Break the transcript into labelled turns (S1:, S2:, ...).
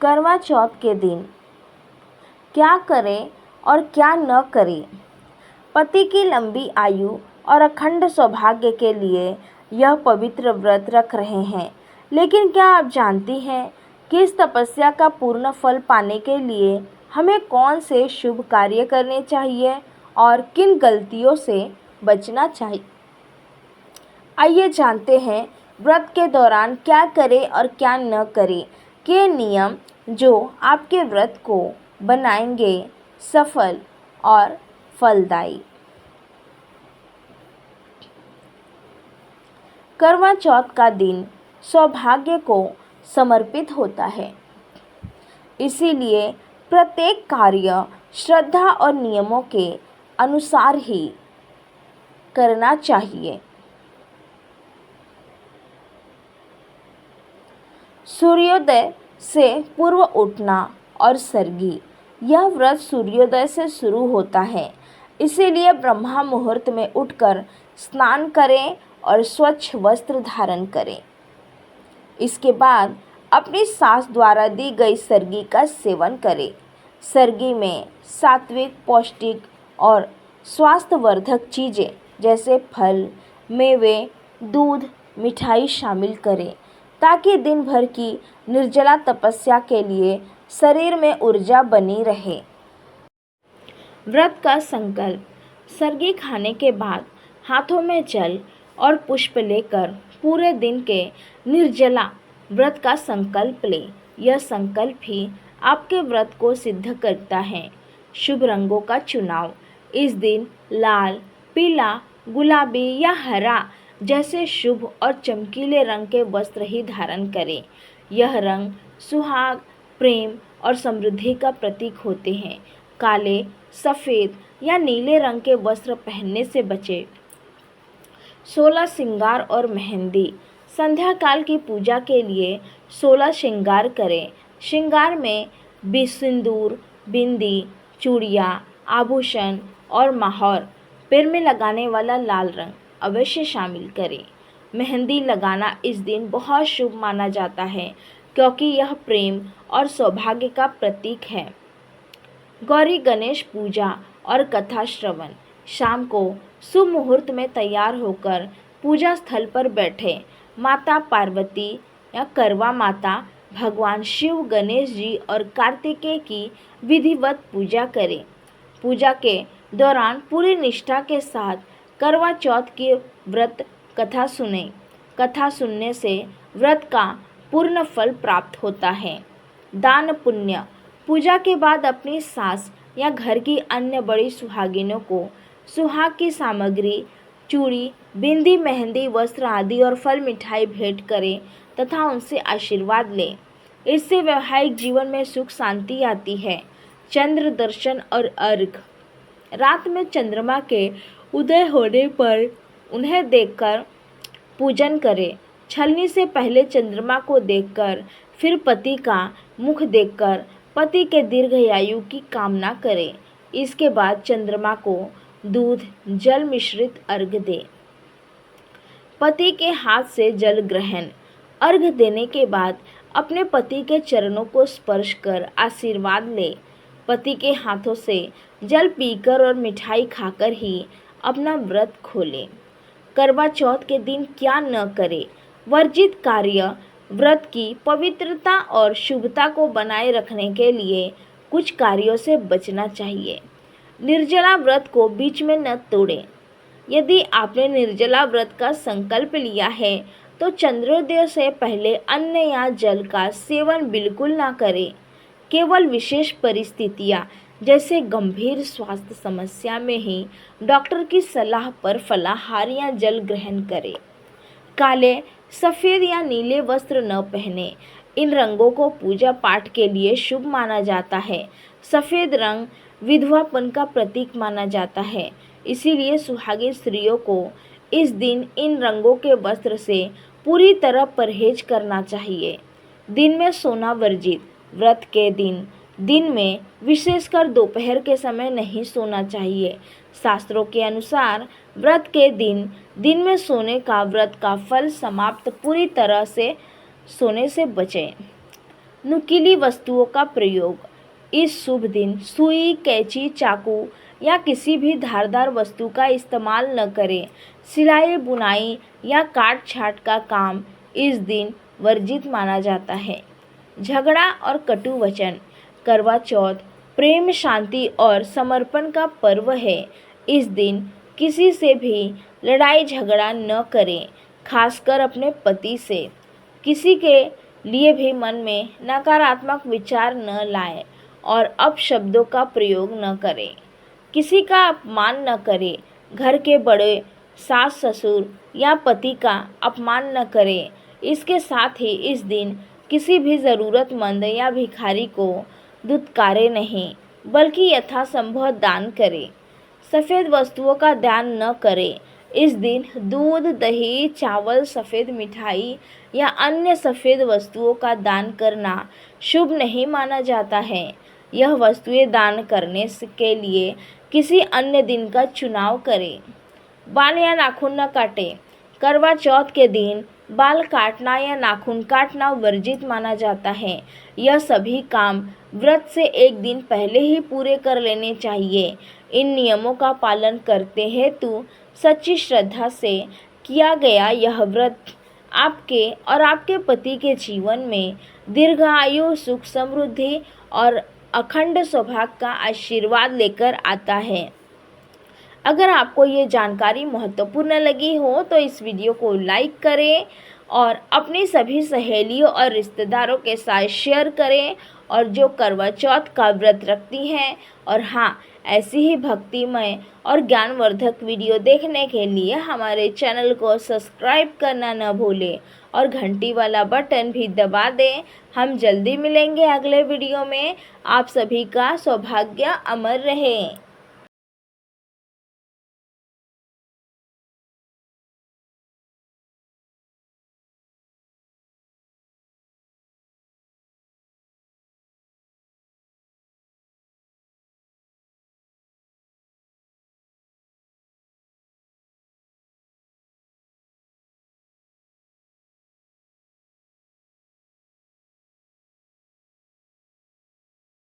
S1: करवा चौथ के दिन क्या करें और क्या न करें। पति की लंबी आयु और अखंड सौभाग्य के लिए यह पवित्र व्रत रख रहे हैं। लेकिन क्या आप जानती हैं कि इस तपस्या का पूर्ण फल पाने के लिए हमें कौन से शुभ कार्य करने चाहिए और किन गलतियों से बचना चाहिए। आइए जानते हैं व्रत के दौरान क्या करें और क्या न करें के नियम जो आपके व्रत को बनाएंगे सफल और फलदायी। करवा चौथ का दिन सौभाग्य को समर्पित होता है, इसीलिए प्रत्येक कार्य श्रद्धा और नियमों के अनुसार ही करना चाहिए। सूर्योदय से पूर्व उठना और सरगी। यह व्रत सूर्योदय से शुरू होता है, इसीलिए ब्रह्मा मुहूर्त में उठकर स्नान करें और स्वच्छ वस्त्र धारण करें। इसके बाद अपनी सास द्वारा दी गई सरगी का सेवन करें। सरगी में सात्विक, पौष्टिक और स्वास्थ्यवर्धक चीज़ें जैसे फल, मेवे, दूध, मिठाई शामिल करें ताकि दिन भर की निर्जला तपस्या के लिए शरीर में ऊर्जा बनी रहे। व्रत का संकल्प। सरगी खाने के बाद हाथों में जल और पुष्प लेकर पूरे दिन के निर्जला व्रत का संकल्प लें। यह संकल्प ही आपके व्रत को सिद्ध करता है। शुभ रंगों का चुनाव। इस दिन लाल, पीला, गुलाबी या हरा जैसे शुभ और चमकीले रंग के वस्त्र ही धारण करें। यह रंग सुहाग, प्रेम और समृद्धि का प्रतीक होते हैं। काले, सफ़ेद या नीले रंग के वस्त्र पहनने से बचें। 16 श्रृंगार और मेहंदी। संध्या काल की पूजा के लिए 16 श्रृंगार करें। श्रृंगार में सिंदूर, बिंदी, चूड़ियाँ, आभूषण और महावर, पैर में लगाने वाला लाल रंग अवश्य शामिल करें। मेहंदी लगाना इस दिन बहुत शुभ माना जाता है क्योंकि यह प्रेम और सौभाग्य का प्रतीक है। गौरी गणेश पूजा और कथा श्रवण। शाम को शुभ मुहूर्त में तैयार होकर पूजा स्थल पर बैठे माता पार्वती या करवा माता, भगवान शिव, गणेश जी और कार्तिकेय की विधिवत पूजा करें। पूजा के दौरान पूरी निष्ठा के साथ करवा चौथ की व्रत कथा सुनें। कथा सुनने से व्रत का पूर्ण फल प्राप्त होता है। दान पुण्य। पूजा के बाद अपनी सास या घर की अन्य बड़ी सुहागिनों को सुहाग की सामग्री, चूड़ी, बिंदी, मेहंदी, वस्त्र आदि और फल मिठाई भेंट करें तथा उनसे आशीर्वाद लें। इससे वैवाहिक जीवन में सुख शांति आती है। चंद्र दर्शन और अर्घ। रात में चंद्रमा के उदय होने पर उन्हें देखकर पूजन करें। छलनी से पहले चंद्रमा को देखकर फिर पति का मुख देखकर पति के दीर्घायु की कामना करें। इसके बाद चंद्रमा को दूध जल मिश्रित अर्घ दें। पति के हाथ से जल ग्रहण। अर्घ देने के बाद अपने पति के चरणों को स्पर्श कर आशीर्वाद लें। पति के हाथों से जल पीकर और मिठाई खाकर ही अपना व्रत खोलें। करवा चौथ के दिन क्या न करें। वर्जित कार्य। व्रत की पवित्रता और शुभता को बनाए रखने के लिए कुछ कार्यों से बचना चाहिए। निर्जला व्रत को बीच में न तोड़ें। यदि आपने निर्जला व्रत का संकल्प लिया है तो चंद्रोदय से पहले अन्न या जल का सेवन बिल्कुल ना करें। केवल विशेष परिस्थितियाँ जैसे गंभीर स्वास्थ्य समस्या में ही डॉक्टर की सलाह पर फलाहार या जल ग्रहण करें। काले, सफ़ेद या नीले वस्त्र न पहने। इन रंगों को पूजा पाठ के लिए शुभ माना जाता है। सफ़ेद रंग विधवापन का प्रतीक माना जाता है, इसीलिए सुहागिन स्त्रियों को इस दिन इन रंगों के वस्त्र से पूरी तरह परहेज करना चाहिए। दिन में सोना वर्जित। व्रत के दिन में विशेषकर दोपहर के समय नहीं सोना चाहिए। शास्त्रों के अनुसार व्रत के दिन में सोने का व्रत का फल समाप्त पूरी तरह से सोने से बचें। नुकीली वस्तुओं का प्रयोग। इस शुभ दिन सुई, कैंची, चाकू या किसी भी धारदार वस्तु का इस्तेमाल न करें। सिलाई, बुनाई या काट छाट का काम इस दिन वर्जित माना जाता है। झगड़ा और कटु वचन। करवा चौथ प्रेम, शांति और समर्पण का पर्व है। इस दिन किसी से भी लड़ाई झगड़ा न करें, खासकर अपने पति से। किसी के लिए भी मन में नकारात्मक विचार न लाएं और अपशब्दों का प्रयोग न करें। किसी का अपमान न करें। घर के बड़े, सास ससुर या पति का अपमान न करें। इसके साथ ही इस दिन किसी भी ज़रूरतमंद या भिखारी को दुत्कारे नहीं, बल्कि यथासंभव दान करें। सफ़ेद वस्तुओं का दान न करें। इस दिन दूध, दही, चावल, सफ़ेद मिठाई या अन्य सफ़ेद वस्तुओं का दान करना शुभ नहीं माना जाता है। यह वस्तुएं दान करने के लिए किसी अन्य दिन का चुनाव करें। बाल या नाखून न काटें। करवा चौथ के दिन बाल काटना या नाखून काटना वर्जित माना जाता है। यह सभी काम व्रत से एक दिन पहले ही पूरे कर लेने चाहिए। इन नियमों का पालन करते हेतु सच्ची श्रद्धा से किया गया यह व्रत आपके और आपके पति के जीवन में दीर्घायु, सुख, समृद्धि और अखंड सौभाग्य का आशीर्वाद लेकर आता है। अगर आपको ये जानकारी महत्वपूर्ण लगी हो तो इस वीडियो को लाइक करें और अपनी सभी सहेलियों और रिश्तेदारों के साथ शेयर करें और जो करवा चौथ का व्रत रखती हैं। और हाँ, ऐसी ही भक्तिमय और ज्ञानवर्धक वीडियो देखने के लिए हमारे चैनल को सब्सक्राइब करना न भूलें और घंटी वाला बटन भी दबा दें। हम जल्दी मिलेंगे अगले वीडियो में। आप सभी का सौभाग्य अमर रहे।